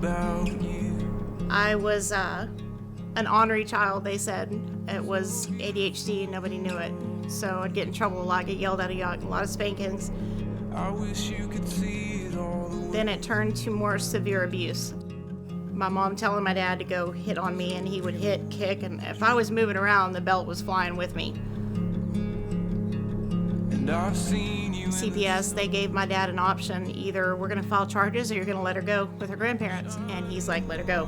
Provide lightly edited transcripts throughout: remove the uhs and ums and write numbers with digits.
about you. I was an ornery child, they said. It was ADHD and nobody knew it. So I'd get in trouble a lot, get yelled at a lot of spankings. I wish you could see it all the way. Then it turned to more severe abuse. My mom telling my dad to go hit on me, and he would hit, kick, and if I was moving around, the belt was flying with me. And I've seen you CPS, they gave my dad an option. Either we're gonna file charges or you're gonna let her go with her grandparents. And he's like, let her go.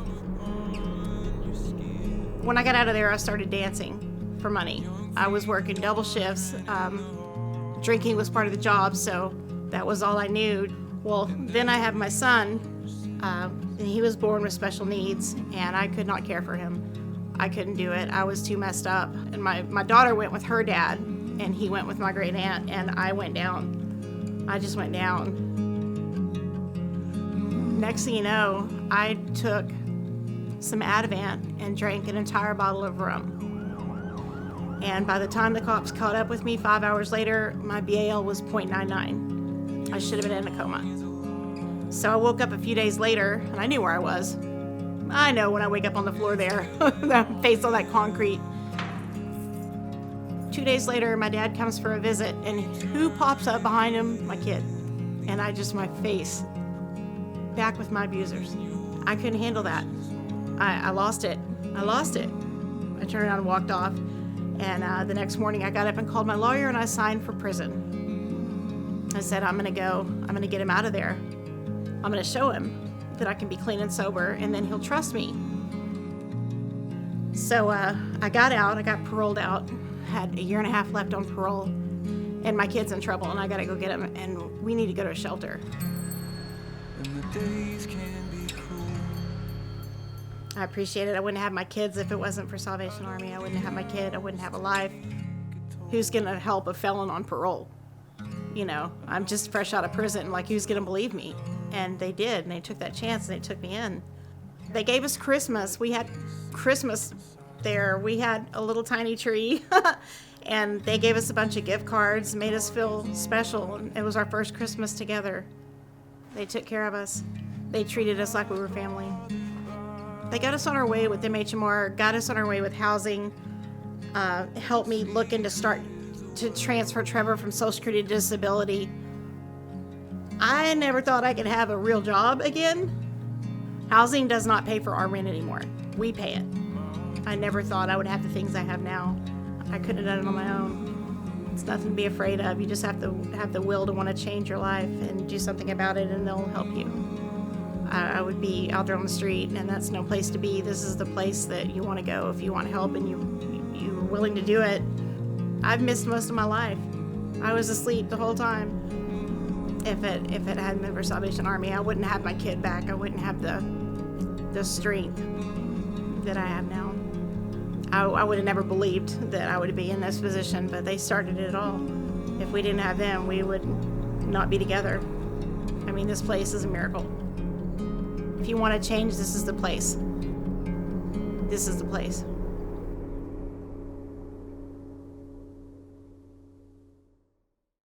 When I got out of there, I started dancing for money. I was working double shifts. Drinking was part of the job, so that was all I knew. Well, then I have my son, and he was born with special needs, and I could not care for him. I couldn't do it. I was too messed up. And my daughter went with her dad, and he went with my great aunt, and I went down. I just went down. Next thing you know, I took some Ativan and drank an entire bottle of rum. And by the time the cops caught up with me 5 hours later, my BAL was 0.99. I should have been in a coma. So I woke up a few days later, and I knew where I was. I know when I wake up on the floor there, face on that concrete. 2 days later, my dad comes for a visit, and who pops up behind him? My kid. And my face, back with my abusers. I couldn't handle that. I lost it. I turned around and walked off. And the next morning I got up and called my lawyer and I signed for prison. I said, I'm gonna go. I'm gonna get him out of there. I'm gonna show him that I can be clean and sober, and then he'll trust me. So I got out, I got paroled out, had a year and a half left on parole, and my kid's in trouble and I gotta go get him, and we need to go to a shelter. and the days can be cruel. I appreciate it. I wouldn't have my kids if it wasn't for Salvation Army. I wouldn't have my kid. I wouldn't have a life. Who's going to help a felon on parole? You know, I'm just fresh out of prison. Like, who's going to believe me? And they did, and they took that chance, and they took me in. They gave us Christmas. We had Christmas there. We had a little tiny tree, and they gave us a bunch of gift cards, made us feel special. And it was our first Christmas together. They took care of us. They treated us like we were family. They got us on our way with MHMR, got us on our way with housing, helped me look into to transfer Trevor from Social Security to disability. I never thought I could have a real job again. Housing does not pay for our rent anymore. We pay it. I never thought I would have the things I have now. I couldn't have done it on my own. It's nothing to be afraid of. You just have to have the will to want to change your life and do something about it, and they'll help you. I would be out there on the street, and that's no place to be. This is the place that you want to go if you want help and you're willing to do it. I've missed most of my life. I was asleep the whole time. If it hadn't been for Salvation Army, I wouldn't have my kid back. I wouldn't have the strength that I have now. I would have never believed that I would be in this position, but they started it all. If we didn't have them, we would not be together. I mean, this place is a miracle. If you want to change, this is the place. This is the place.